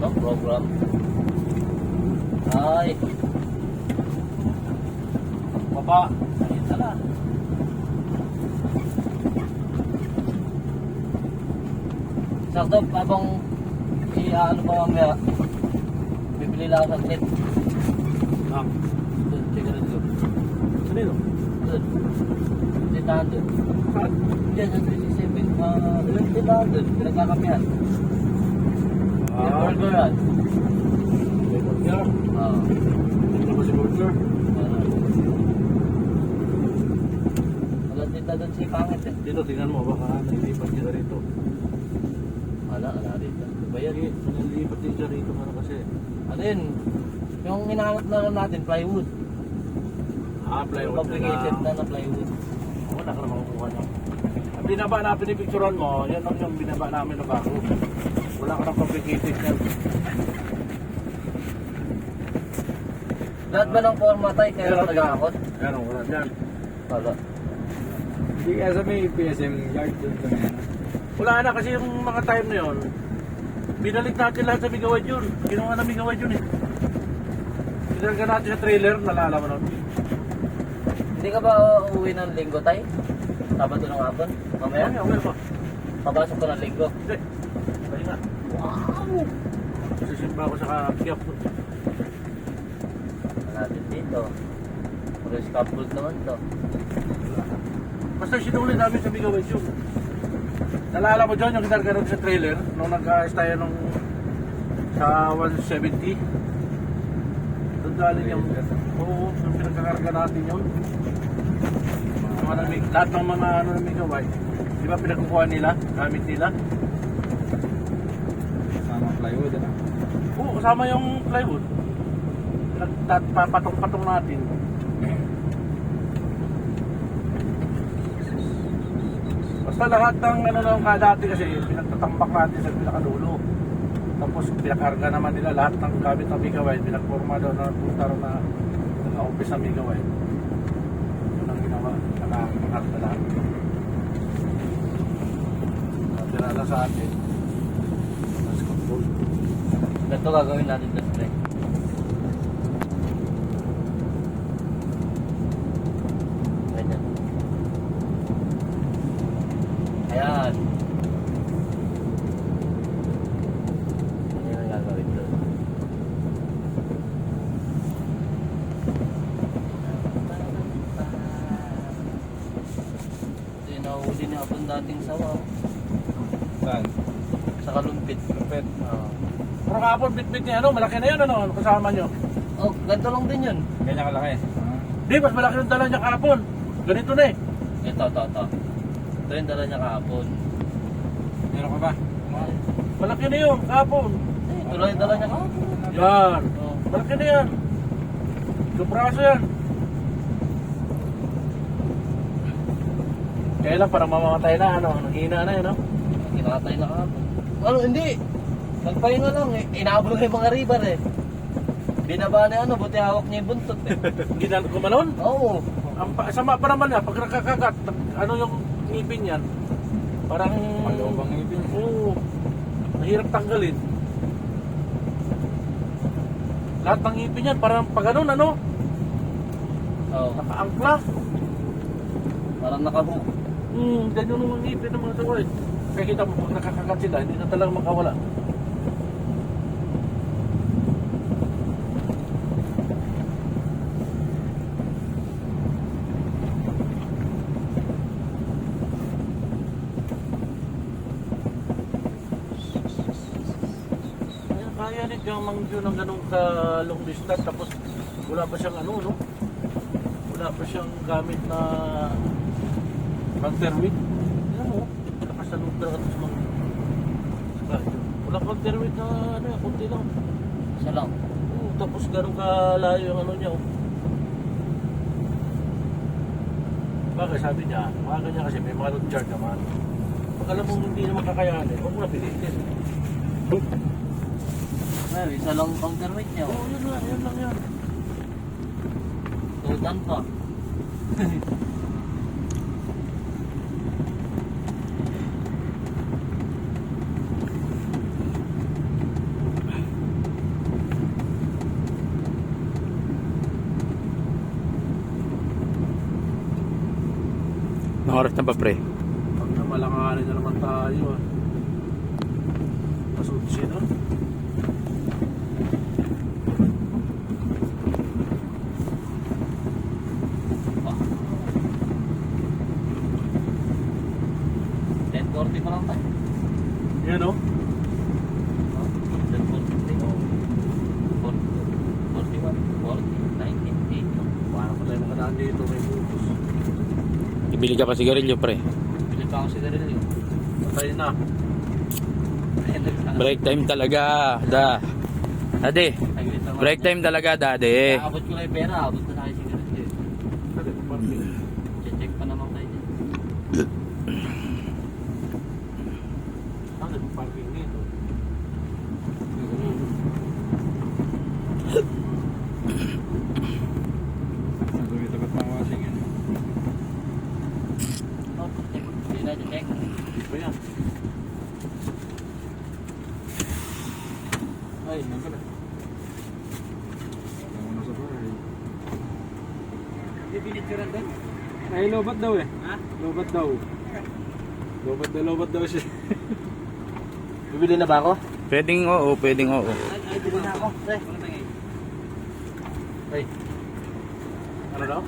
No program. Ay. Baba. Ayun na. Sakto, habang ano pa mamaya, bibili lang ako saglit. Lang. Doon, cigarette ko. Kanino? Doon. Tindahan doon. Saan? Diyan, sa 367. Ilang tindahan doon, pinagkakapihan. Yung burger yan. May burger. Oo. Ito ba si burger? Walang tinda doon si Pangit eh. Dito, tingnan mo. Baka nalilipat kita rito. Ala dito. Ano ba yan? Nalilipat din siya rito. Ano kasi? Ano yun? Yung hinahanap na lang natin, plywood. Plywood Complicated na plywood. Wala ka naman kukuha niya. Ang binaba na pinipicturan mo, yan lang yung binaba namin na bago. Wala ka nang complicated yan. Lahat ba ng format ay kaya Meron nag-aakot? Meron, wala dyan. Wala. Hindi kaya sa may PSM yard doon kami na. Wala na kasi yung mga time na yun, binalik natin lahat sa Migawad yun. Kinuha na Migawad yun eh. Pinalagyan natin sa trailer, nalala mo nun. Hindi ka ba uuwi ng linggo tay? Sabado ng hapon? Mamaya? Okay pa. Papasok ko ng linggo. Hindi. Kaya nga. Wow! Sisimba ko sa Kiyap. Natin dito. Puro scaffold naman to. Basta sinuli namin sa Migawad yun. Nalala mo dyan yung kinarga sa trailer nung nag-aayos tayo nung sa 170. Doon galing yung yung pinagkakarga natin yun. Lahat ng mga ano na Migawad, di ba pinagkukuha nila, gamit nila? Sama plywood na. Oo, kasama yung plywood. Papatong-patong natin. Basta lahat ng ano nung dati kasi pinagtatambak natin sa pinakadulo. Tapos pinakarga naman nila lahat ng gamit ng Migawad, pinagporma daw na punta rin na naka-office ng Migawad. Yun ang ginawa, nakakarga lahat. Natira sa atin. Mas control. Ganito gagawin natin doon, pre. Ganyan. Ayan. Ganyan ang gagawin doon. Ito yung nahuli niya abang dating sawa. Saan? Sa kalumpit. Kapit. Oo. Pero kahapon bit-bit niya ano, malaki na yun ano, kasama nyo. Oh, ganito lang din yun. Ganyan kalaki. Di, mas malaki yung dala niya kahapon. Ganito na eh. Ito. Ito yung dala niya kahapon. Meron ka ba? Malaki na yun, kahapon. Ito lang yung dala niya kahapon. Yan. Oh. Malaki na yan. Supraso yan. Kaya lang parang mamamatay na ano, hina na yun no? Kinatay na kahapon. Ano, hindi. Nagpahinga lang eh. Inaablo na yung mga river eh. Binaba na ano, buti hawak niya yung buntot eh. Ginan ko manon. Oo. Ang sama pa naman niya, pag nakakagat, ano yung ngipin yan? Parang... Malubang ngipin. Oo. Mahirap tanggalin. Lahat ng ngipin yan, parang pag ganun, ano? Oo. Nakaangkla. Parang nakahook. Ganyan yung ngipin ng mga tao eh. Kaya kita mo, pag nakakagat sila, hindi na talagang makawala. Kaya ni Gang Mangyo ng ganun ka long distance tapos wala pa siyang ano no? Wala pa siyang gamit na counterweight. Yan mo, nakasalog na sa mga wala counterweight na ano, kunti lang. Isa lang. Tapos ganun ka layo yung ano niya. Bagay sabi niya, mga ganyan kasi may mga road chart naman. Pag alam mo hindi naman kakayanin, huwag mo na pilitin. Ay, isa lang counterweight niya. Oo, yun lang yan. Tutan pa. Ang oras na ba, pre? Pag namalanganin na naman tayo ah. Pasutsi no? Ah. 10:40 pa lang tayo. Yan oh. 10:43. 41, 40, 19, 8. Paano pa tayo makadaan dito, may butos. Ibili ka pa sigarilyo, pre. Bilit pa ako sigarilyo. Patay na. Break time talaga, Daddy, break time talaga, Daddy. Abot ko lang yung pera, abot na tayo sigarilyo. Kasi parking. Check pa naman tayo dyan. Ano yung parking dito? Nagawin tapat pang washing yan. Oh, check. Hindi na, check. Ba yan? Ay, nagkala. Wala mo na sa bahay. Bibilit ka rin doon? Ay, lobat daw eh. Ha? Lobat daw. Lobat daw siya. Bibili na ba ako? Pwedeng oo, pwedeng oo. Ay, bibili na ako. Ay. Ano daw?